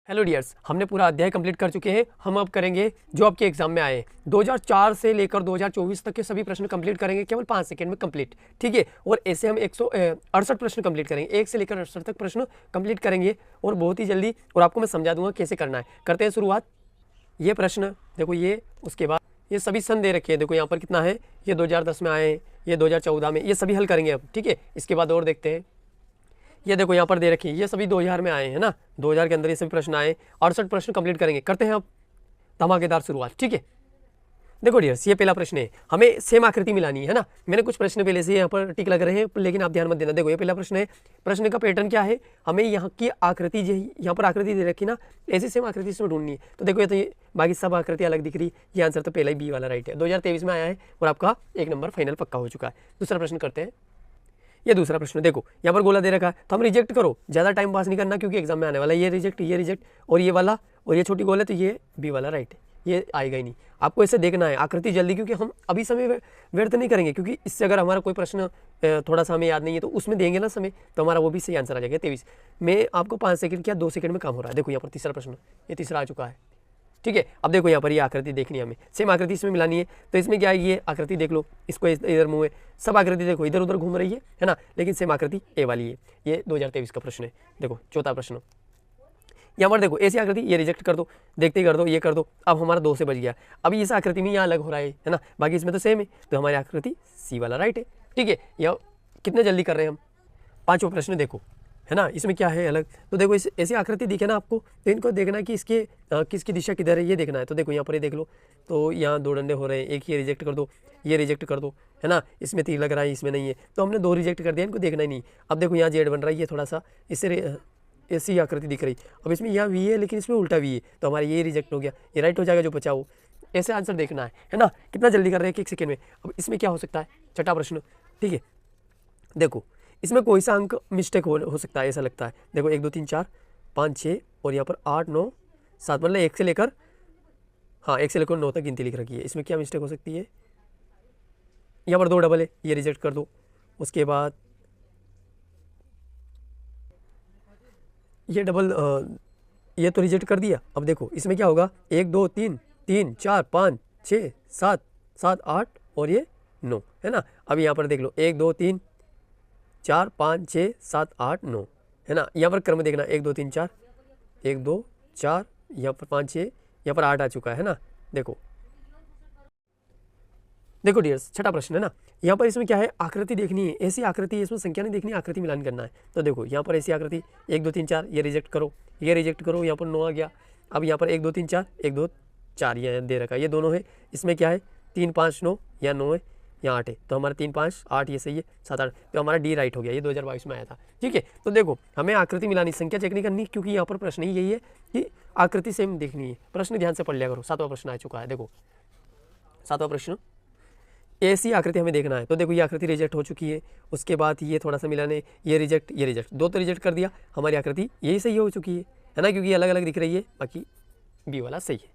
Hello dears, हमने पूरा अध्याय कंप्लीट कर चुके हैं। हम अब करेंगे जो आपके एग्जाम में आए 2004 से लेकर 2024 तक के सभी प्रश्न कंप्लीट करेंगे केवल 5 सेकंड में कंप्लीट, ठीक है। और ऐसे हम 168 प्रश्न कंप्लीट करेंगे, 1 से लेकर 68 तक प्रश्न कंप्लीट करेंगे और बहुत ही जल्दी। और आपको मैं समझा दूंगा कैसे करना है। करते हैं शुरुआत। ये प्रश्न देखो, ये उसके बाद ये सभी सन दे रखे हैं। देखो यहाँ पर कितना है, ये 2010 में आए हैं, ये 2014 में, ये सभी हल करेंगे अब, ठीक है। इसके बाद और देखते हैं। ये देखो यहाँ पर दे रखी है, ये सभी 2000 में आए हैं ना, 2000 के अंदर ये सभी प्रश्न आए। 68 प्रश्न कंप्लीट करेंगे। करते हैं अब धमाकेदार शुरुआत, ठीक है। देखो डियर्स, ये पहला प्रश्न है, हमें सेम आकृति मिलानी है ना। मैंने कुछ प्रश्न पहले से यहाँ पर टिक लग रहे हैं, लेकिन आप ध्यान मत देना। देखो ये पहला प्रश्न है। प्रश्न का पैटर्न क्या है, हमें यहाँ की आकृति, यहाँ पर आकृति दे रखी ना, ऐसी सेम आकृति इसमें ढूंढनी है। तो देखो ये बाकी सब आकृति अलग दिख रही। ये आंसर तो पहला ही बी वाला राइट है, 2023 में आया है और आपका 1 नंबर फाइनल पक्का हो चुका है। दूसरा प्रश्न करते हैं। ये दूसरा प्रश्न देखो, यहाँ पर गोला दे रखा है, तो हम रिजेक्ट करो, ज़्यादा टाइम पास नहीं करना क्योंकि एग्जाम में आने वाला है। ये रिजेक्ट और ये वाला और ये छोटी गोल है, तो ये बी वाला राइट है, ये आएगा ही नहीं। आपको ऐसे देखना है आकृति जल्दी, क्योंकि हम अभी समय व्यर्थ नहीं करेंगे, क्योंकि इससे अगर हमारा कोई प्रश्न थोड़ा सा हमें याद नहीं है तो उसमें देंगे ना समय, तो हमारा वो भी सही आंसर आ जाएगा। 23 में आपको 5 सेकंड क्या 2 सेकंड में काम हो रहा है। देखो यहाँ पर तीसरा प्रश्न, ये तीसरा आ चुका है, ठीक है। अब देखो यहाँ पर ये आकृति देखनी है हमें, सेम आकृति इसमें मिलानी है। तो इसमें क्या है, ये आकृति देख लो, इसको इधर मुँह है, सब आकृति देखो इधर उधर घूम रही है ना, लेकिन सेम आकृति ए वाली है। ये 2023 का प्रश्न है। देखो चौथा प्रश्न, यहाँ पर देखो ऐसी आकृति, ये रिजेक्ट कर दो, देखते ही कर दो, ये कर दो। अब हमारा 2 से बच गया। अभी इस आकृति में यहाँ अलग हो रहा है ना, बाकी इसमें तो सेम है, तो हमारी आकृति सी वाला राइट है, ठीक है। यह कितने जल्दी कर रहे हैं हम। पांचवा प्रश्न देखो, है ना, इसमें क्या है अलग। तो देखो इस ऐसी आकृति दिखे ना आपको, तो इनको देखना है कि इसके किसकी दिशा किधर है, ये देखना है। तो देखो यहाँ पर ये देख लो, तो यहाँ 2 डंडे हो रहे हैं, एक ये रिजेक्ट कर दो, ये रिजेक्ट कर दो, है ना। इसमें तीर लग रहा है, इसमें नहीं है, तो हमने 2 रिजेक्ट कर दिया, इनको देखना ही नहीं। अब देखो यहाँ जेड बन रहा है, ये थोड़ा सा इससे ऐसी आकृति दिख रही। अब इसमें यहाँ वी है, लेकिन इसमें उल्टा वी है, तो हमारा ये रिजेक्ट हो गया, ये राइट हो जाएगा जो बचा हो। ऐसे आंसर देखना है ना। कितना जल्दी कर रहे हैं, 1 सेकेंड में। अब इसमें क्या हो सकता है, छठा प्रश्न, ठीक है। देखो इसमें कोई सा अंक मिस्टेक हो सकता है, ऐसा लगता है। देखो 1 2 3 4 5 6 और यहाँ पर 8 9 7, मतलब 1 से लेकर 9 तक गिनती लिख रखी है। इसमें क्या मिस्टेक हो सकती है, यहाँ पर 2 डबल है, ये रिजेक्ट कर दो। उसके बाद ये डबल, ये तो रिजेक्ट कर दिया। अब देखो इसमें क्या होगा, 1 2 3 3 4 5 6 7 7 8 और ये 9, है ना। अब यहाँ पर देख लो 1 2 3 4 5 6 7 8 9, है ना। यहाँ पर क्रम देखना, 1 2 3 4 1 2 4, यहाँ पर 5 6, यहाँ पर 8 आ चुका है ना। देखो देखो डियर्स, छठा प्रश्न है ना। यहाँ पर इसमें क्या है, आकृति देखनी है, ऐसी आकृति, इसमें संख्या नहीं देखनी, आकृति मिलान करना है। तो देखो यहाँ पर ऐसी आकृति 1 2 3 4, ये रिजेक्ट करो, ये रिजेक्ट करो, यहाँ पर 9 आ गया। अब यहाँ पर 1 2 3 4 1 2 4 ये दे रखा है, ये दोनों है। इसमें क्या है, 3 5 9, यहाँ 9 है, यहाँ 8 है, तो हमारा 3 5 8 ये सही है, 7 8, तो हमारा डी राइट हो गया। ये 2022 में आया था, ठीक है। तो देखो हमें आकृति मिलानी, संख्या चेक नहीं करनी, क्योंकि यहाँ पर प्रश्न ही यही है कि आकृति सेम देखनी है। प्रश्न ध्यान से पढ़ लिया करो। 7वां प्रश्न आ चुका है। देखो 7वां प्रश्न, ऐसी आकृति हमें देखना है। तो देखो ये आकृति रिजेक्ट हो चुकी है। उसके बाद ये थोड़ा सा मिलाने, ये रिजेक्ट 2 तो रिजेक्ट कर दिया, हमारी आकृति यही सही हो चुकी है ना, क्योंकि अलग अलग दिख रही है, बाकी बी वाला सही है।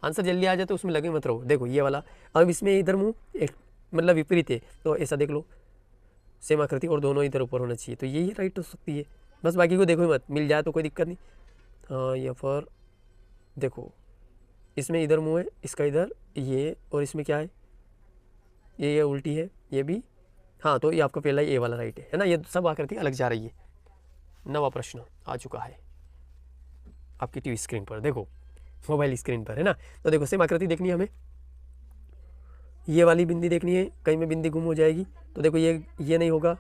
आंसर जल्दी आ जाए तो उसमें लगे मत रहो। देखो ये वाला, अब इसमें इधर मुँह एक मतलब विपरीत है, तो ऐसा देख लो, सेम आकृति और दोनों इधर ऊपर होना चाहिए, तो यही राइट हो सकती है। बस बाकी को देखो ही मत, मिल जाए तो कोई दिक्कत नहीं। हाँ यहाँ पर देखो, इसमें इधर मुँह है, इसका इधर ये, और इसमें क्या है, ये उल्टी है, ये भी। हाँ तो ये आपका पहला ही ए वाला राइट है ना। ये सब आकृति अलग जा रही है। 9वां प्रश्न आ चुका है आपकी टीवी स्क्रीन पर, देखो मोबाइल स्क्रीन पर, है ना। तो देखो सेम आकृति देखनी है हमें, ये वाली बिंदी देखनी है, कहीं में बिंदी गुम हो जाएगी। तो देखो ये नहीं होगा,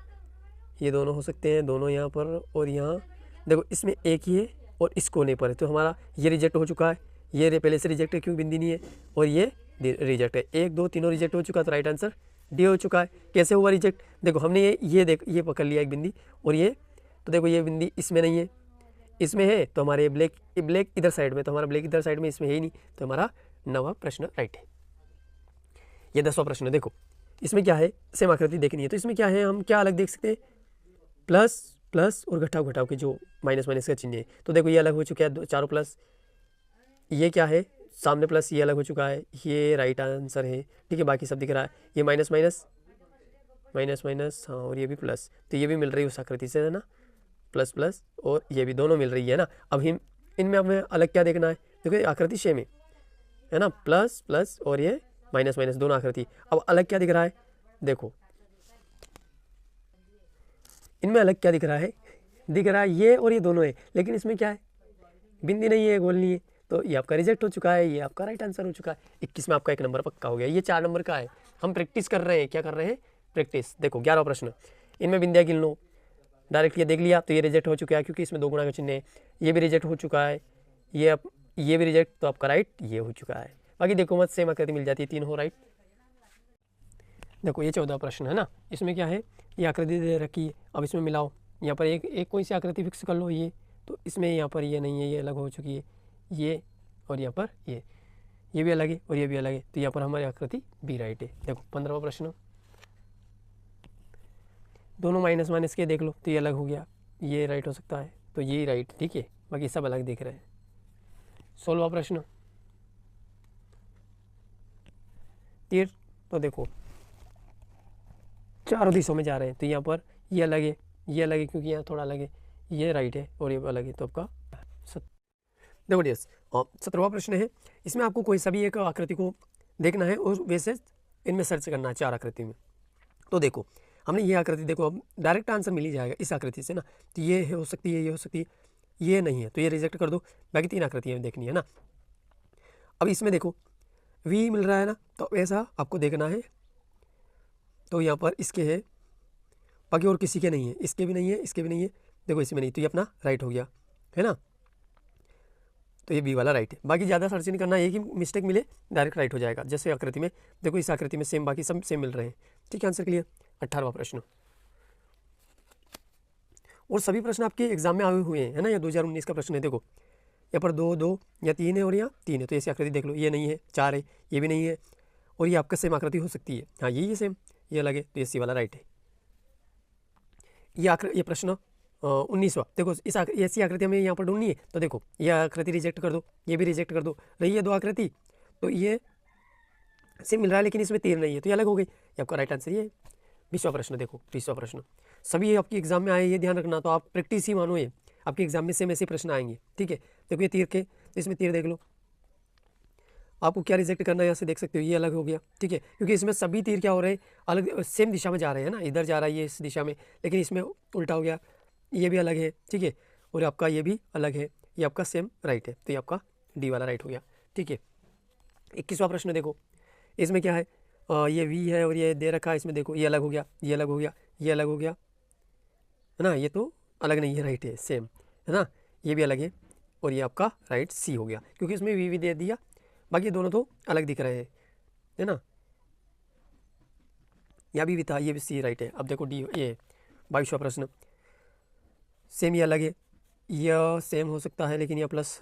ये दोनों हो सकते हैं, दोनों यहाँ पर और यहाँ। देखो इसमें एक ही है और इस कोने पर है, तो हमारा ये रिजेक्ट हो चुका है। ये पहले से रिजेक्ट है क्योंकि बिंदी नहीं है, और ये रिजेक्ट है। 1 2 तीनों रिजेक्ट हो चुका, तो राइट आंसर डी हो चुका है। कैसे हुआ रिजेक्ट, देखो हमने ये पकड़ लिया एक बिंदी, और ये, तो देखो ये बिंदी इसमें नहीं है, इसमें है, तो हमारे ब्लैक इधर साइड में, तो हमारा ब्लैक इधर साइड में, इसमें है ही नहीं, तो हमारा 9वां प्रश्न राइट है। ये 10वां प्रश्न, देखो इसमें क्या है, सेम आकृति देखनी है। तो इसमें क्या है, हम क्या अलग देख सकते हैं, प्लस और घटाव के जो माइनस का चिन्ह है। तो देखो ये अलग हो चुका है, चारों प्लस, ये क्या है, सामने प्लस, ये अलग हो चुका है, ये राइट आंसर है, ठीक है। बाकी सब दिख रहा है, ये माइनस, हाँ, और ये भी प्लस, तो ये भी मिल रही है उस आकृति से, है ना, प्लस और ये भी दोनों मिल रही है ना। अब हम इनमें हमें अलग क्या देखना है, देखो ये आकृति सेम है ना, प्लस प्लस और ये माइनस माइनस दोनों आकृति। अब अलग क्या दिख रहा है, देखो इनमें अलग क्या दिख रहा है ये और ये दोनों है, लेकिन इसमें क्या है, बिंदी नहीं है, गोल नहीं है, तो ये आपका रिजेक्ट हो चुका है, ये आपका राइट आंसर हो चुका है। 21 में आपका 1 नंबर पक्का हो गया। ये 4 नंबर का है, हम प्रैक्टिस कर रहे हैं, क्या कर रहे हैं, प्रैक्टिस। देखो 11वां प्रश्न, इनमें बिंदियाँ गिन लो। डायरेक्ट ये देख लिया तो ये रिजेक्ट हो चुका है क्योंकि इसमें 2 गुणा का चिन्ह है, ये भी रिजेक्ट हो चुका है, ये भी रिजेक्ट, तो आपका राइट ये हो चुका है। बाकी देखो मत सेम आकृति मिल जाती है, 3 हो राइट। देखो ये 14वां प्रश्न है ना, इसमें क्या है, ये आकृति दे रखी है, अब इसमें मिलाओ, यहाँ पर एक कोई सी आकृति फिक्स कर लो, ये तो इसमें यहाँ पर ये नहीं है, ये अलग हो चुकी है, ये और यहाँ पर ये भी अलग है और ये भी अलग है, तो यहाँ पर हमारी आकृति बी राइट है। देखो 15वां प्रश्न, दोनों माइनस माइनस के देख लो तो ये अलग हो गया, ये राइट हो सकता है, तो ये राइट, ठीक है, बाकी सब अलग दिख रहे हैं। 16वां प्रश्न, तीर तो देखो चारों दिशों में जा रहे हैं, तो यहाँ पर ये अलग है, ये अलग है क्योंकि यहाँ थोड़ा अलग है, ये राइट है और ये अलग है, तो आपका देखो डियर्स। और 17वां प्रश्न है, इसमें आपको कोई सभी एक आकृति को देखना है और वैसे इनमें सर्च करना है 4 आकृति में। तो देखो हमने ये आकृति, देखो अब डायरेक्ट आंसर मिल ही जाएगा इस आकृति से ना, तो ये हो सकती है, ये हो सकती है, ये नहीं है तो ये रिजेक्ट कर दो, बाकी 3 आकृतियाँ देखनी है ना। अब इसमें देखो वी मिल रहा है ना, तो ऐसा आपको देखना है, तो यहाँ पर इसके है, बाकी और किसी के नहीं है, इसके भी नहीं है, इसके भी नहीं है, देखो इसमें नहीं, तो ये अपना राइट हो गया है ना, तो ये बी वाला राइट है। बाकी ज़्यादा सर्च नहीं करना, एक ही मिस्टेक मिले डायरेक्ट राइट हो जाएगा। जैसे आकृति में देखो, इस आकृति में सेम, बाकी सब सेम मिल रहे हैं, ठीक है, आंसर क्लियर। 18वां प्रश्न, और सभी प्रश्न आपके एग्जाम में आए हुए हैं, है ना, ये 2019 का प्रश्न है। देखो यहाँ पर 2 2 या 3 है और यहाँ 3 है, तो ऐसी आकृति देख लो, ये नहीं है, 4 है, ये भी नहीं है, और ये आपका सेम आकृति हो सकती है, हाँ ये सेम, ये अलग है, तो ये सी वाला राइट है। ये प्रश्न 19वां, देखो ऐसी आकृति हमें यहाँ पर ढूंढनी है, तो देखो ये आकृति रिजेक्ट कर दो, ये भी रिजेक्ट कर दो, रही है 2 आकृति, तो ये सेम मिल रहा है लेकिन इसमें तीर नहीं है, तो ये अलग हो गई, ये आपका राइट आंसर ये है। 20वां प्रश्न देखो, 20वां प्रश्न सभी आपकी एग्जाम में आए, ये ध्यान रखना, तो आप प्रैक्टिस ही मानो, ये आपके एग्जाम में सेम ऐसे प्रश्न आएंगे, ठीक है। देखो ये तीर के, तो इसमें तीर देख लो, आपको क्या रिजेक्ट करना है यहाँ से देख सकते हो, ये अलग हो गया, ठीक है, क्योंकि इसमें सभी तीर क्या हो रहे हैं, अलग सेम दिशा में जा रहे हैं ना, इधर जा रहा है ये इस दिशा में, लेकिन इसमें उल्टा हो गया, ये भी अलग है, ठीक है, और आपका ये भी अलग है, ये आपका सेम राइट है, तो ये आपका डी वाला राइट हो गया, ठीक है। 21वां प्रश्न देखो, इसमें क्या है, ये वी है और ये दे रखा है, इसमें देखो ये अलग हो गया, ये अलग हो गया, ये अलग हो गया, है ना, ये तो अलग नहीं है, राइट है, सेम है ना, ये भी अलग है, और ये आपका राइट सी हो गया, क्योंकि इसमें वी दे दिया, बाकी दोनों तो अलग दिख रहे हैं, है ना, यहाँ भी था, ये भी सी राइट है। अब देखो डी, ये 22वां प्रश्न, सेम ये अलग है, यह सेम हो सकता है लेकिन यह प्लस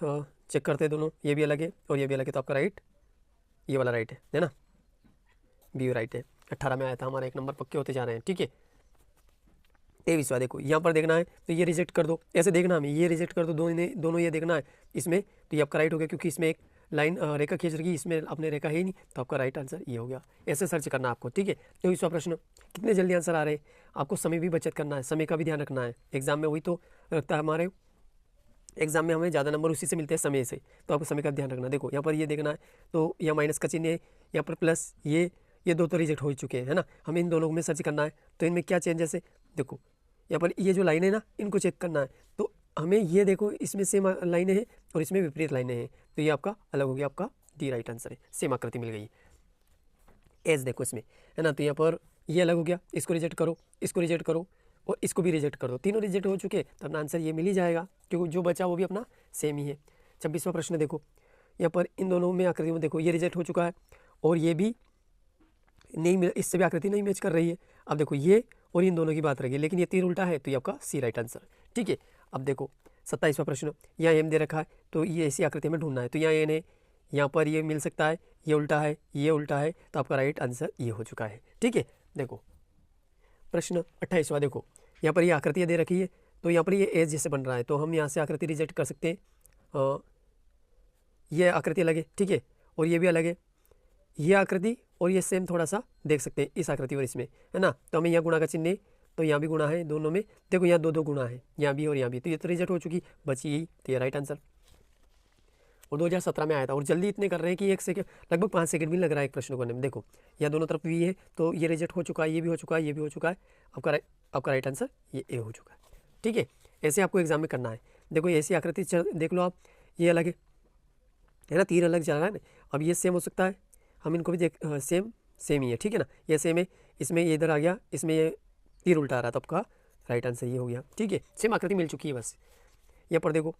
चेक करते हैं दोनों, ये भी अलग है और ये भी अलग है, तो आपका राइट ये वाला राइट है ना, बी राइट है। 18 में आया था हमारा, 1 नंबर पक्के होते जा रहे हैं, ठीक है। 23वां देखो, यहाँ पर देखना है तो ये रिजेक्ट कर दो, ऐसे देखना हमें, ये रिजेक्ट कर दो, दोनों ये देखना है इसमें, तो ये आपका राइट हो गया, क्योंकि इसमें एक लाइन रेखा खींच रही, इसमें अपने रेखा है ही नहीं, तो आपका राइट आंसर ये हो गया। ऐसे सर्च करना आपको, ठीक है। 23वां प्रश्न, कितने जल्दी आंसर आ रहे हैं, आपको समय भी बचत करना है, समय का भी ध्यान रखना है, एग्जाम में वही तो रखता है, हमारे एग्जाम में हमें ज़्यादा नंबर उसी से मिलते हैं, समय से, तो आपको समय का ध्यान रखना। देखो यहाँ पर ये देखना है, तो यहाँ माइनस का चिन्ह है, यहाँ पर प्लस, ये 2 तो रिजेक्ट हो चुके हैं, है ना, हमें इन दोनों में सर्च करना है, तो इनमें क्या चेंजेस है, देखो यहाँ पर ये जो लाइन है ना, इनको चेक करना है, तो हमें ये देखो इसमें सेम लाइनें हैं और इसमें विपरीत लाइनें हैं, तो ये आपका अलग हो गया, आपका डी राइट आंसर है, सेम आकृति मिल गई। एज देखो इसमें, है ना, तो यहाँ पर ये अलग हो गया, इसको रिजेक्ट करो, इसको रिजेक्ट करो और इसको भी रिजेक्ट कर दो, तीनों रिजेक्ट हो चुके, तो अपना आंसर ये मिल ही जाएगा, क्योंकि जो बचा वो भी अपना सेम ही है। 26वां प्रश्न देखो, यहाँ पर इन दोनों में आकृति में देखो ये रिजेक्ट हो चुका है और ये भी नहीं, इससे भी आकृति नहीं मैच कर रही है। अब देखो ये और इन दोनों की बात रहेगी, लेकिन ये तीर उल्टा है, तो ये आपका सी राइट आंसर, ठीक है। अब देखो 27वां प्रश्न, यहाँ एम दे रखा है, तो ये ऐसी आकृति में ढूंढना है, तो यहाँ एन है, यहाँ पर ये मिल सकता है, ये उल्टा है, ये उल्टा है, तो आपका राइट आंसर ये हो चुका है, ठीक है। देखो प्रश्न 28वां देखो, यहाँ पर ये आकृतियाँ दे रखी है, तो यहाँ पर ये एज जैसे बन रहा है, तो हम यहाँ से आकृति रिजेक्ट कर सकते हैं, ये आकृति अलग है, ठीक है, और ये भी अलग है, ये आकृति और ये सेम थोड़ा सा देख सकते हैं इस आकृति और इसमें, है ना, तो हमें यहाँ गुणा का चिन्ह है, तो यहाँ भी गुणा है दोनों में, देखो यहाँ 2 2 गुणा है, यहाँ भी और यहाँ भी, तो ये तो रिजेक्ट हो चुकी, बची यही, तो ये राइट आंसर। और 2017 में आया था, और जल्दी इतने कर रहे हैं कि 1 सेकंड लगभग 5 सेकंड भी लग रहा है एक प्रश्न को करने में। देखो यहाँ दोनों तरफ भी है, तो ये रिजेक्ट हो चुका है, ये भी हो चुका है, ये भी हो चुका है। आपका राइट आंसर ये ए हो चुका है। ठीक है, ऐसे आपको एग्जाम में करना है। देखो ऐसी आकृति देख लो आप, ये अलग है ना, तीर अलग जा रहा है ना। अब ये सेम हो सकता है, हम इनको भी देख सेम ही है, ठीक है ना, ये सेम है। इसमें ये इधर आ गया, इसमें ये तीर उल्टा आ रहा था, आपका राइट आंसर ये हो गया। ठीक है, सेम आकृति मिल चुकी है बस। यहाँ पर देखो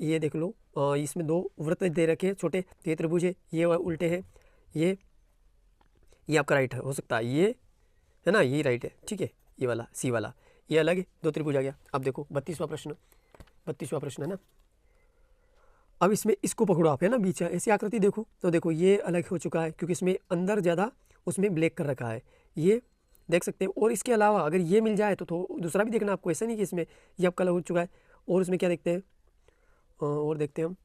ये देख लो, इसमें 2 वृत्त दे रखे हैं छोटे, ये त्रिभुज है, ये उल्टे हैं, ये आपका राइट हो सकता है, ये है ना, ये राइट है। ठीक है, ये वाला सी वाला ये अलग है, 2 त्रिभुज आ गया। अब देखो 32वां प्रश्न है ना। अब इसमें इसको पकड़ो आप, है ना, बीच ऐसी आकृति देखो, तो देखो ये अलग हो चुका है क्योंकि इसमें अंदर ज़्यादा उसमें ब्लैक कर रखा है, ये देख सकते हैं। और इसके अलावा अगर ये मिल जाए तो दूसरा भी देखना आपको, ऐसा नहीं कि इसमें ये आपका अलग हो चुका है। और उसमें क्या देखते हैं, और देखते हैं हम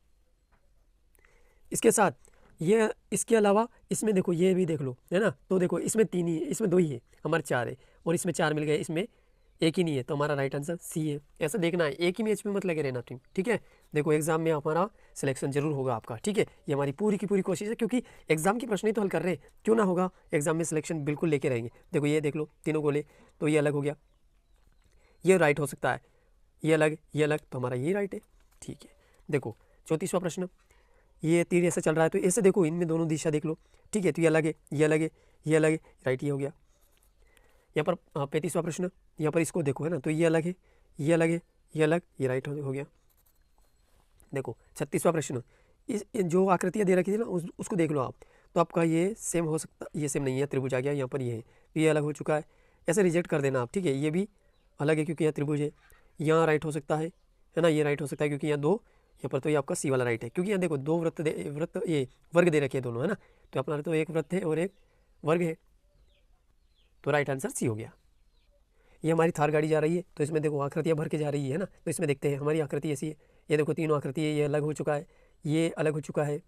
इसके साथ ये, इसके अलावा इसमें देखो ये भी देख लो, है ना। तो देखो इसमें 3 ही है, इसमें 2 ही है, हमारे 4 है, और इसमें 4 मिल गए, इसमें 1 ही नहीं है, तो हमारा राइट आंसर सी है। ऐसा देखना है, एक ही मैच में मत लगे रहना टीम। ठीक है, देखो एग्जाम में हमारा सिलेक्शन जरूर होगा आपका। ठीक है, ये हमारी पूरी की पूरी कोशिश है, क्योंकि एग्जाम की प्रश्न ही तो हल कर रहे हैं, क्यों ना होगा एग्जाम में सिलेक्शन बिल्कुल लेके रहेंगे। देखो ये देख लो, तीनों गोले, तो ये अलग हो गया, ये राइट हो सकता है, ये अलग, तो हमारा ये राइट है। ठीक है, देखो 34वां प्रश्न, ये तीर ऐसे चल रहा है, तो ऐसे देखो इनमें दोनों दिशा देख लो। ठीक है, तो ये अलग है, ये अलग है, ये अलग है, राइट ये हो गया। यहाँ पर 35वां प्रश्न, यहाँ पर इसको देखो, है ना, तो ये अलग है, ये अलग है, ये अलग, ये राइट हो गया। देखो 36वां प्रश्न, इस जो आकृतियाँ दे रखी थी ना उसको देख लो आप, तो आपका ये सेम हो सकता, ये सेम नहीं है, त्रिभुज आ गया, यहाँ पर ये है, तो ये अलग हो चुका है, ऐसे रिजेक्ट कर देना आप। ठीक है, ये भी अलग है क्योंकि यहाँ त्रिभुज है, यहाँ राइट हो सकता है ना, ये राइट हो सकता है क्योंकि यहाँ 2, यहाँ पर तो ये आपका सी वाला राइट है, क्योंकि यहाँ देखो 2 वृत्त ये वर्ग दे रखे हैं दोनों, है ना, तो अपना तो एक वृत्त है और एक वर्ग है, तो राइट आंसर सी हो गया। ये हमारी थार गाड़ी जा रही है, तो इसमें देखो आकृतियाँ भर के जा रही है ना, तो इसमें देखते हैं हमारी आकृति ऐसी है, ये देखो तीनों आकृति है, ये अलग हो चुका है, ये अलग हो चुका है,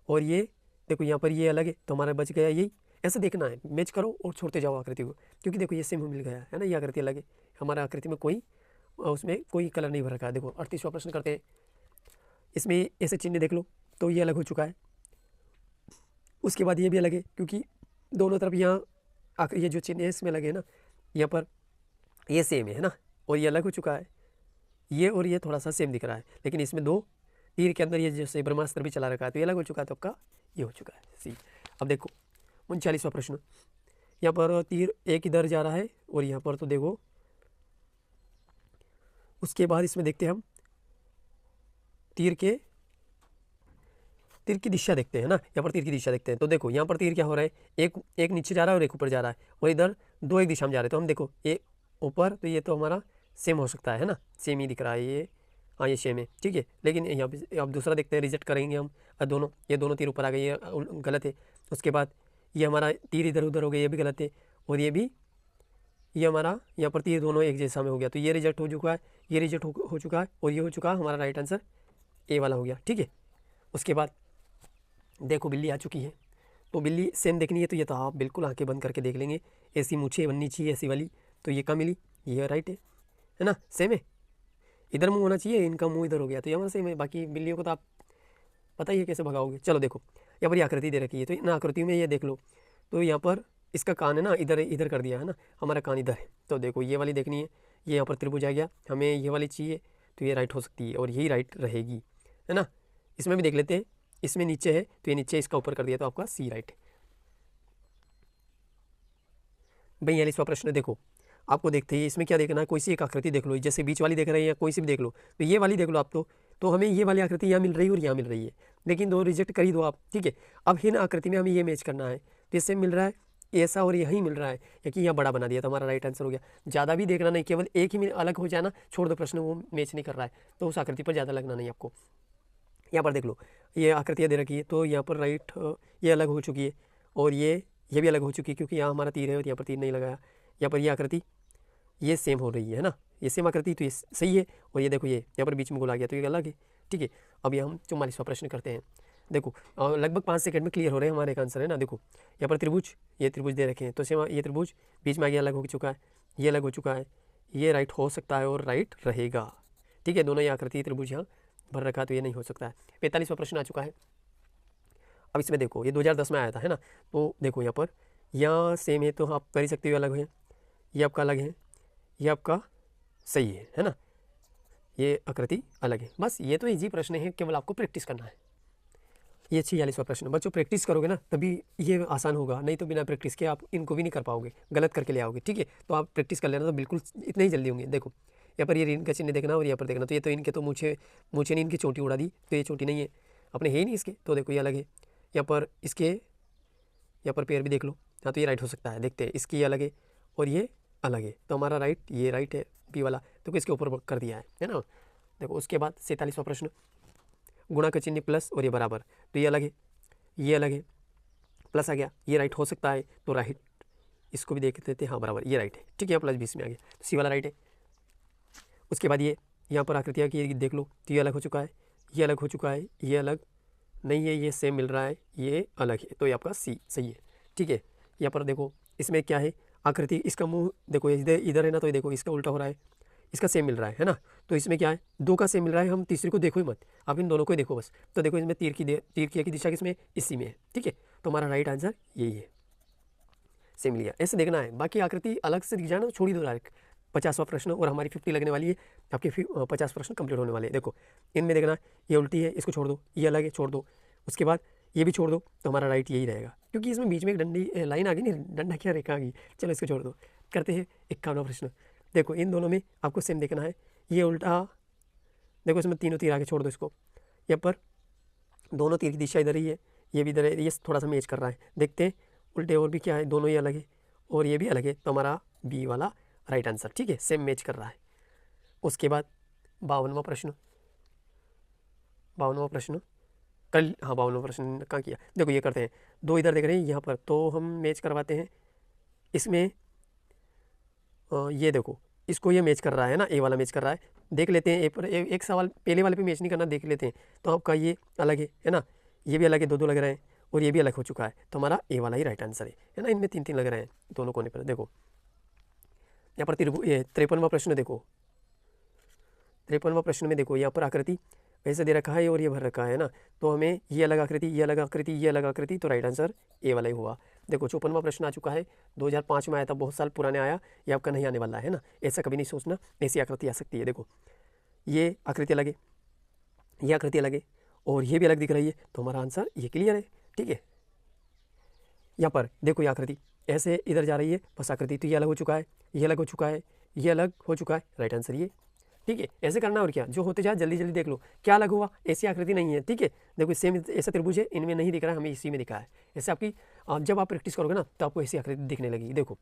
और ये देखो यहाँ पर ये अलग है, तो हमारा बच गया यही। ऐसे देखना है, मैच करो और छोड़ते जाओ आकृति को, क्योंकि देखो ये सेम मिल गया है ना, ये आकृति अलग है, हमारा आकृति में कोई उसमें कोई कलर नहीं भर रखा है। देखो 38वां प्रश्न करते हैं, इसमें ऐसे चिन्ह देख लो, तो ये अलग हो चुका है, उसके बाद ये भी अलग है, क्योंकि दोनों तरफ यहाँ ये जो चिन्ह है इसमें लगे ना, यहाँ पर ये सेम है ना, और ये अलग हो चुका है, ये और ये थोड़ा सा सेम दिख रहा है, लेकिन इसमें 2 तीर के अंदर ये जैसे ब्रह्मास्त्र भी चला रखा है, तो ये अलग हो चुका है, तो आपका ये हो चुका है सी। अब देखो 39वां प्रश्न, यहाँ पर तीर एक इधर जा रहा है और यहाँ पर तो देखो, उसके बाद इसमें देखते हैं हम तीर की दिशा देखते हैं ना, यहाँ पर तीर की दिशा देखते हैं, तो देखो यहाँ पर तीर क्या हो रहा है, एक नीचे जा रहा है और एक ऊपर जा रहा है, और इधर 2 एक दिशा में जा रहे हैं, तो हम देखो ये ऊपर, तो ये तो हमारा सेम हो सकता है ना, सेम ही दिख रहा है ये, हाँ ये सेम है। ठीक है, लेकिन यहाँ पे अब दूसरा देखते हैं, रिजेक्ट करेंगे हम, दोनों ये दोनों तीर ऊपर आ गए, ये गलत है। उसके बाद ये हमारा तीर इधर उधर हो गया, ये भी गलत है, और ये भी, ये हमारा यहाँ पर तीर दोनों एक जैसा में हो गया, तो ये रिजेक्ट हो चुका है, ये रिजेक्ट हो चुका है, और ये हो चुका है, हमारा राइट आंसर ए वाला हो गया। ठीक है, उसके बाद देखो बिल्ली आ चुकी है, तो बिल्ली सेम देखनी है, तो ये तो आप बिल्कुल आंखें बंद करके देख लेंगे, ऐसी मूछें बननी चाहिए ऐसी वाली, तो ये कहाँ मिली, ये राइट है ना, सेम है, इधर मुंह होना चाहिए, इनका मुंह इधर हो गया, तो ये हमारा सेम है। बाकी बिल्लियों को तो आप पता ही है कैसे भगाओगे। चलो देखो यहाँ पर ये आकृति दे रखी है, तो इन आकृतियों में ये देख लो, तो यहाँ पर इसका कान है ना, इधर कर दिया है ना, हमारा कान इधर है, तो देखो ये वाली देखनी है, ये यहाँ पर त्रिभुज आ गया, हमें ये वाली चाहिए, तो ये राइट हो सकती है और यही राइट रहेगी, है ना। इसमें भी देख लेते हैं, इसमें नीचे है, तो ये नीचे इसका ऊपर कर दिया, तो आपका सी राइट है। 42वां प्रश्न देखो, आपको देखते ही इसमें क्या देखना है, कोई सी एक आकृति देख लो, जैसे बीच वाली देख रहे हैं या कोई सी भी देख लो, तो ये वाली देख लो आप, तो हमें ये वाली आकृति यहाँ मिल रही है और यहाँ मिल रही है, लेकिन 2 रिजेक्ट कर ही दो आप। ठीक है, अब इन आकृति में हमें ये मैच करना है, तो इससे मिल रहा है ऐसा और यहीं मिल रहा है, या कि यहाँ बड़ा बना दिया, तो हमारा राइट आंसर हो गया। ज़्यादा भी देखना नहीं, केवल एक ही अलग हो जाना, छोड़ दो प्रश्न, वो मैच नहीं कर रहा है, तो उस आकृति पर ज़्यादा लगना नहीं आपको। यहाँ पर देख लो, ये आकृतियाँ दे रखी है, तो यहाँ पर राइट ये अलग हो चुकी है, और ये भी अलग हो चुकी है, क्योंकि यहाँ हमारा तीर है और यहाँ पर तीर नहीं लगाया। यहाँ पर ये आकृति ये सेम हो रही है ना, ये सेम आकृति, तो ये सही है, और ये देखो ये यहाँ पर बीच में गोल आ गया, तो ये अलग है। ठीक है, अब ये हम 44वां प्रश्न करते हैं। देखो लगभग 5 सेकंड में क्लियर हो रहे हैं हमारे एक आंसर, है ना। देखो यहाँ पर त्रिभुज, ये त्रिभुज दे रखे हैं, तो सेम ये त्रिभुज बीच में आगे अलग हो चुका है, ये अलग हो चुका है, ये राइट हो सकता है और राइट रहेगा। ठीक है, दोनों ये आकृति त्रिभुज यहाँ भर रखा तो ये नहीं हो सकता है। 45वां प्रश्न आ चुका है। अब इसमें देखो ये 2010 में आया था, है ना, तो देखो यहाँ पर यहाँ सेम है तो आप कर ही सकते हो, अलग है, ये आपका अलग है, ये आपका सही है ना, ये आकृति अलग है। बस ये तो इजी प्रश्न है, केवल आपको प्रैक्टिस करना है। ये 46वां प्रश्न, बच्चों प्रैक्टिस करोगे ना तभी ये आसान होगा, नहीं तो बिना प्रैक्टिस के आप इनको भी नहीं कर पाओगे, गलत करके ले आओगे। ठीक है, तो आप प्रैक्टिस कर लेना तो बिल्कुल इतने ही जल्दी होंगे। देखो यहाँ पर ये ऋण का चिन्ह देखना और यहाँ पर देखना, तो ये तो इनके तो मूछे ने इनकी चोटी उड़ा दी, तो ये चोटी नहीं है, अपने है ही नहीं इसके, तो देखो ये अलग है। यहाँ पर इसके यहाँ पर पैर भी देख लो, हाँ तो ये राइट हो सकता है, देखते हैं, इसकी ये अलग है और ये अलग है, तो हमारा राइट, ये राइट है बी वाला, तो इसके ऊपर कर दिया है ना। देखो उसके बाद 47वां प्रश्न, गुणा का चिन्ह प्लस और ये बराबर, तो ये अलग है, ये अलग है, प्लस आ गया, ये राइट हो सकता है, तो राइट, इसको भी देख लेते हैं, हाँ बराबर, ये राइट है। ठीक है, प्लस 20 में आ गया, तो सी वाला राइट है। उसके बाद ये यहाँ पर आकृतियाँ की देख लो, तो ये अलग हो चुका है, ये अलग हो चुका है, ये अलग नहीं है, ये सेम मिल रहा है, ये अलग है, तो ये आपका सी सही है। ठीक है, यहाँ पर देखो इसमें क्या है, आकृति, इसका मुंह देखो इधर है ना, तो ये देखो इसका उल्टा हो रहा है, इसका सेम मिल रहा है ना, तो इसमें क्या है, दो का सेम मिल रहा है, हम तीसरी को देखो ही मत, आप इन दोनों को ही देखो बस। तो देखो इसमें तीर की दिशा किसमें, इसी में है। ठीक है, तो हमारा राइट आंसर यही है, सेम लिया, ऐसे देखना है। बाकी आकृति अलग से दिख जाए ना, छोड़ ही दो डायरेक्ट। 50वां प्रश्न और हमारी 50 लगने वाली है, आपके 50 प्रश्न कंप्लीट होने वाले हैं। देखो इनमें देखना, ये उल्टी है, इसको छोड़ दो, ये अलग है, छोड़ दो, उसके बाद ये भी छोड़ दो, तो हमारा राइट यही रहेगा, क्योंकि इसमें बीच में एक डंडी लाइन आ गई, नहीं डंडा क्या रेखा आ गई, चलो इसको छोड़ दो। करते हैं 51वां प्रश्न। देखो इन दोनों में आपको सेम देखना है, ये उल्टा, देखो इसमें तीनों तीर आगे, छोड़ दो इसको, यहाँ पर दोनों तीर की दिशा इधर ही है, ये भी इधर है, ये थोड़ा सा मैच कर रहा है, देखते हैं उल्टे और भी क्या है, दोनों ही अलग है और ये भी अलग है, तो हमारा बी वाला राइट आंसर। ठीक है, सेम मैच कर रहा है। उसके बाद 52वां प्रश्न, 52वां प्रश्न कल, हाँ 52वां प्रश्न कहाँ किया, देखो ये करते हैं, दो इधर देख रहे हैं यहाँ पर, तो हम मैच करवाते हैं इसमें, ये देखो इसको ये मैच कर रहा है ना, ए वाला मैच कर रहा है, देख लेते हैं ए पर, एक सवाल पहले वाले पे मैच नहीं करना, देख लेते हैं। तो आपका ये अलग है ना, ये भी अलग है, दो लग रहे हैं और ये भी अलग हो चुका है, तो हमारा ए वाला ही राइट आंसर है ना। इनमें 3 लग रहे हैं दोनों कोने पर। देखो यहाँ पर 53वां प्रश्न, देखो 53वां प्रश्न में देखो यहाँ पर आकृति ऐसे दे रखा है और ये भर रखा है ना, तो हमें ये अलग आकृति, ये अलग आकृति, ये अलग आकृति, तो राइट आंसर ए वाला ही हुआ। देखो 54वां प्रश्न आ चुका है, 2005 में आया था, बहुत साल पुराने आया, ये आपका नहीं आने वाला है ना, ऐसा कभी नहीं सोचना, ऐसी आकृति आ सकती है। देखो ये आकृति अलग है, ये आकृति अलग है और ये भी अलग दिख रही है, तो हमारा आंसर ये क्लियर है। ठीक है, यहाँ पर देखो ये आकृति ऐसे इधर जा रही है, बस आकृति, तो ये अलग हो चुका है, ये अलग हो चुका है, ये अलग हो चुका है, राइट आंसर ये। ठीक है, ऐसे करना, और क्या, जो होते जाए जल्दी जल्दी देख लो क्या अलग हुआ, ऐसी आकृति नहीं है। ठीक है, देखो सेम ऐसा त्रिभुज है, इनमें नहीं दिख रहा है, हमें इसी में दिखा है। ऐसे आपकी जब आप प्रैक्टिस करोगे ना, तो आपको ऐसी आकृति दिखने लगेगी। देखो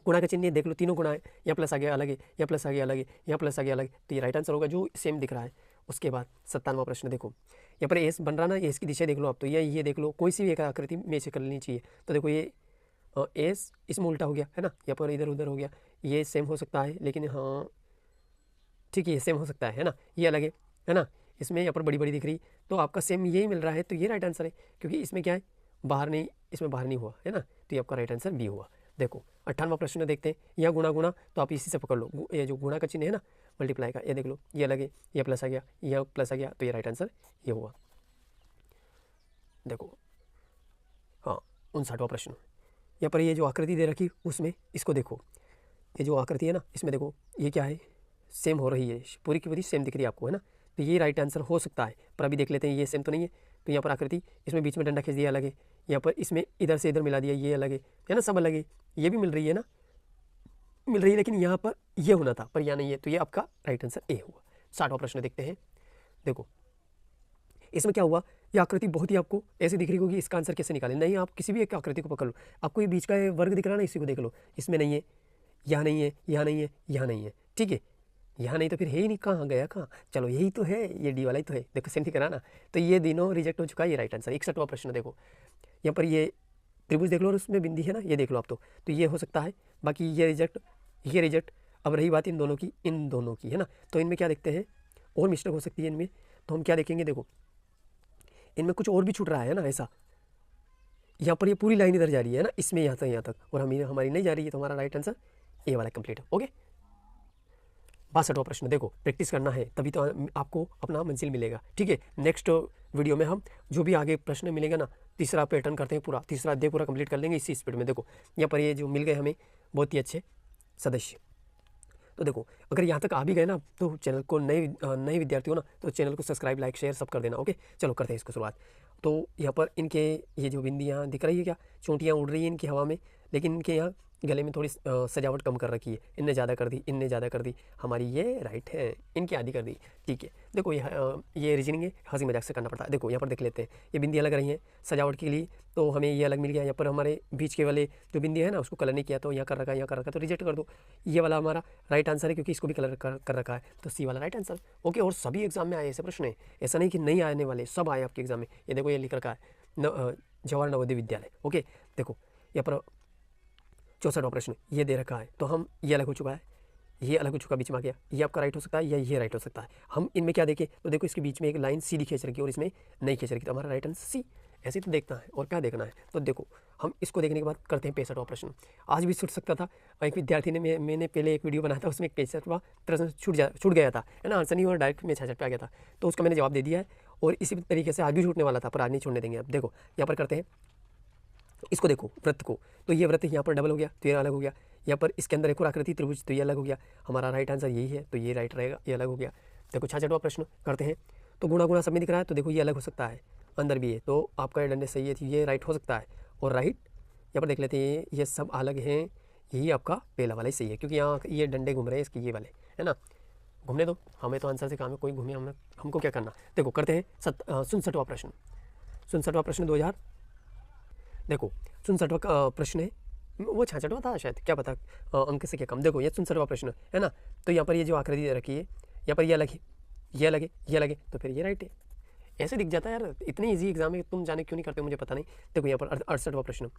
गुणा का चिन्ह देख लो, तीनों गुणा है, यहाँ प्लस आ गया अलग है, यहाँ प्लस आ गया अलग है, यहाँ प्लस आ गया अलग, तो ये राइट आंसर होगा जो सेम दिख रहा है। उसके बाद 57वां प्रश्न, देखो यहाँ पर एस बन रहा ना, एस की दिशा देख लो आप, तो ये देख लो, कोई सी भी एक आकृति मैच कर लेनी चाहिए। तो देखो ये एस इसमें उल्टा हो गया है ना, यहाँ पर इधर उधर हो गया, ये सेम हो सकता है, लेकिन हाँ ठीक है ये सेम हो सकता है ना, ये अलग है ना, इसमें यहाँ पर बड़ी बड़ी दिख रही, तो आपका सेम यही मिल रहा है, तो ये राइट आंसर है, क्योंकि इसमें क्या है, बाहर नहीं, इसमें बाहर नहीं हुआ है ना, तो ये आपका राइट आंसर बी हुआ। देखो 58वां प्रश्न देखते हैं, यहाँ गुणा गुणा, तो आप इसी से पकड़ लो, ये जो गुणा का चिन्ह है ना मल्टीप्लाई का, ये देख लो, ये अलग है, ये प्लस आ गया, ये प्लस आ गया, तो ये राइट आंसर ये हुआ। देखो हाँ 59वां प्रश्न, यहाँ पर ये जो आकृति दे रखी उसमें इसको देखो, ये जो आकृति है ना इसमें देखो ये क्या है, सेम हो रही है, पूरी की पूरी सेम दिख रही है आपको, है ना, तो ये राइट आंसर हो सकता है। पर अभी देख लेते हैं, ये सेम तो नहीं है, तो यहाँ पर आकृति इसमें बीच में डंडा खींच दिया अलग है, यहाँ पर इसमें इधर से इधर मिला दिया, ये अलग है ना, सब अलग है, ये भी मिल रही है ना, मिल रही है, लेकिन यहाँ पर ये होना था, पर यहाँ नहीं है, तो ये आपका राइट आंसर ए हुआ। 60वां प्रश्न देखते हैं। देखो इसमें क्या हुआ, ये आकृति बहुत ही आपको ऐसे दिख रही होगी, इसका आंसर कैसे निकालें, नहीं आप किसी भी एक आकृति को पकड़ लो, आपको ये बीच का वर्ग दिख रहा है ना, इसी को देख लो, इसमें नहीं है, यहाँ नहीं है, यहाँ नहीं है, यहाँ नहीं है। ठीक है, यहाँ नहीं तो फिर है ही नहीं, कहाँ गया कहाँ, चलो यही तो है, ये डी वाला ही तो है, देखो सेम ठीक है ना, तो ये तीनों रिजेक्ट हो चुका है, ये राइट आंसर। 61वां प्रश्न देखो, यहाँ पर ये त्रिभुज देख लो और उसमें बिंदी है ना, ये देख लो आप, तो ये हो सकता है, बाकी ये रिजेक्ट, ये रिजेक्ट। अब रही बात इन दोनों की है ना, तो इनमें क्या देखते हैं, और मिस्टेक हो सकती है इनमें, तो हम क्या देखेंगे, देखो इनमें कुछ और भी छूट रहा है ना, ऐसा यहाँ पर ये पूरी लाइन इधर जा रही है ना, इसमें यहाँ तक और हमारी नहीं जा रही है, तो हमारा राइट आंसर ए वाला कंप्लीट है। ओके, 65वां प्रश्न देखो, प्रैक्टिस करना है तभी तो आपको अपना मंजिल मिलेगा। ठीक है, नेक्स्ट वीडियो में हम जो भी आगे प्रश्न मिलेगा ना, तीसरा पैटर्न करते हैं, पूरा तीसरा अध्याय पूरा कंप्लीट कर लेंगे इसी स्पीड में। देखो यहाँ पर ये जो मिल गए हमें बहुत ही अच्छे सदस्य। तो देखो अगर यहाँ तक आ भी गए ना तो चैनल को नए विद्यार्थी हो ना तो चैनल को सब्सक्राइब लाइक शेयर सब कर देना। ओके चलो करते हैं इसको शुरुआत। तो यहाँ पर इनके ये जो बिंदियाँ दिख रही है क्या, चोटियाँ उड़ रही हैं इनकी हवा में, लेकिन इनके यहाँ गले में थोड़ी सजावट कम कर रखी है, इनने ज़्यादा कर दी, इनने ज़्यादा कर दी, हमारी ये राइट है, इनकी आधी कर दी। ठीक है, देखो ये रीजनिंग है, हंसी मजाक से करना पड़ता है। देखो यहाँ पर देख लेते हैं, ये बिंदियाँ लग रही हैं सजावट के लिए, तो हमें ये अलग मिल गया। यहाँ पर हमारे बीच के वाले जो बिंदी है ना उसको कलर नहीं किया, तो यहाँ कर रखा है, यहाँ कर रखा है, तो रिजेक्ट कर दो। ये वाला हमारा राइट आंसर है क्योंकि इसको भी कलर कर रखा है, तो सी वाला राइट आंसर। ओके, और सभी एग्जाम में आए ऐसे प्रश्न है, ऐसा नहीं कि नहीं आने वाले, सब आए आपके एग्जाम में। ये देखो ये लिख रखा है जवाहर नवोदय विद्यालय। ओके देखो यहाँ पर 64वां प्रश्न ये दे रखा है, तो हम ये अलग हो चुका है, ये अलग हो चुका, बीच में आ गया, ये आपका राइट हो सकता है या ये राइट हो सकता है। हम इनमें क्या देखें तो देखो इसके बीच में एक लाइन सीधी खींच रखी है और इसमें नहीं खींच रखी, तो हमारा राइट आंसर सी। ऐसे तो देखना है और क्या देखना है। तो देखो हम इसको देखने के बाद करते हैं 65वां प्रश्न। आज भी छूट सकता था, एक विद्यार्थी ने मैंने पहले एक वीडियो बनाया था उसमें 65वां प्रश्न छूट गया था, है ना, आंसर नहीं हुआ, डायरेक्ट में 66 पे आ गया था, तो उसका मैंने जवाब दे दिया है। और इसी तरीके से आज भी छूटने वाला था पर आज नहीं छोड़ने देंगे। अब देखो यहाँ पर करते हैं इसको, देखो वृत्त को, तो ये वृत्त यहाँ पर डबल हो गया तो ये अलग हो गया, यहाँ पर इसके अंदर एक और आकृति त्रिभुज, तो ये अलग हो गया, हमारा राइट आंसर यही है, तो ये राइट रहेगा, ये अलग हो गया। देखो 66वां प्रश्न करते हैं, तो गुणा गुणा सब में दिख रहा है, तो देखो ये अलग हो सकता है, अंदर भी है, तो आपका ये डंडे सही है, ये राइट हो सकता है। और राइट यहाँ पर देख लेते हैं, ये सब अलग हैं, यही आपका पहला वाला ही सही है, क्योंकि यहाँ ये डंडे घूम रहे हैं इसके, ये वाले है ना, घूमने दो, हमें तो आंसर से काम है, कोई घूमे हमको क्या करना। देखो करते हैं 67वां प्रश्न। 67वां प्रश्न 2000, देखो 67वां प्रश्न है, वो 66वां था शायद, क्या पता अंक से क्या कम। देखो ये 67वां प्रश्न है ना, तो यहाँ पर ये जो आकृति दे रखी है, यहाँ पर ये अलग है, ये अलग है, ये अलग है, तो फिर ये राइट है। ऐसे दिख जाता है यार, इतनी इजी एग्जाम है, तुम जाने क्यों नहीं करते मुझे पता नहीं। देखो यहाँ पर 68वां प्रश्न,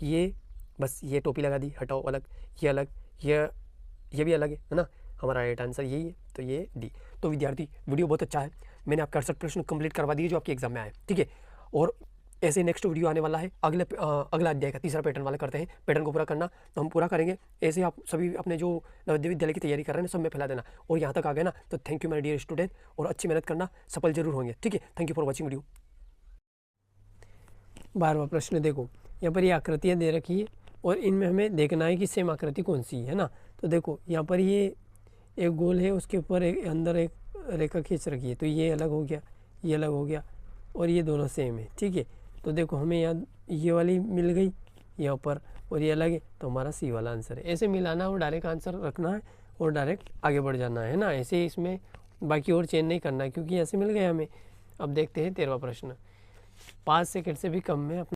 ये बस ये टोपी लगा दी, हटाओ अलग, ये अलग, ये भी अलग है ना, हमारा राइट आंसर यही है, तो ये डी। तो विद्यार्थी वीडियो बहुत अच्छा है, मैंने आपके 68 प्रश्न कंप्लीट करवा दिए जो आपके एग्जाम में आए। ठीक है, और ऐसे नेक्स्ट वीडियो आने वाला है, अगला अध्याय का तीसरा पैटर्न वाला करते हैं, पैटर्न को पूरा करना, तो हम पूरा करेंगे। ऐसे आप सभी अपने जो नवोदय विद्यालय की तैयारी कर रहे हैं सब में फैला देना, और यहाँ तक आ गए ना तो thank you my dear student, और अच्छी मेहनत करना, सफल जरूर होंगे। ठीक है, thank you for watching video. 12वां प्रश्न देखो, यहाँ पर ये आकृतियाँ दे रखी है और इनमें हमें देखना है कि सेम आकृति कौन सी है ना। तो देखो यहाँ पर ये एक गोल है, उसके ऊपर एक अंदर एक रेखा खींच रखी है, तो ये अलग हो गया, ये अलग हो गया, और ये दोनों सेम है। ठीक है, तो देखो हमें यहाँ ये वाली मिल गई यहाँ पर, और ये अलग है, तो हमारा सी वाला आंसर है। ऐसे मिलाना और डायरेक्ट आंसर रखना है और डायरेक्ट आगे बढ़ जाना है ना, ऐसे इसमें बाकी और चेंज नहीं करना है, क्योंकि ऐसे मिल गया हमें। अब देखते हैं 13वां प्रश्न, 5 सेकंड से भी कम में अपना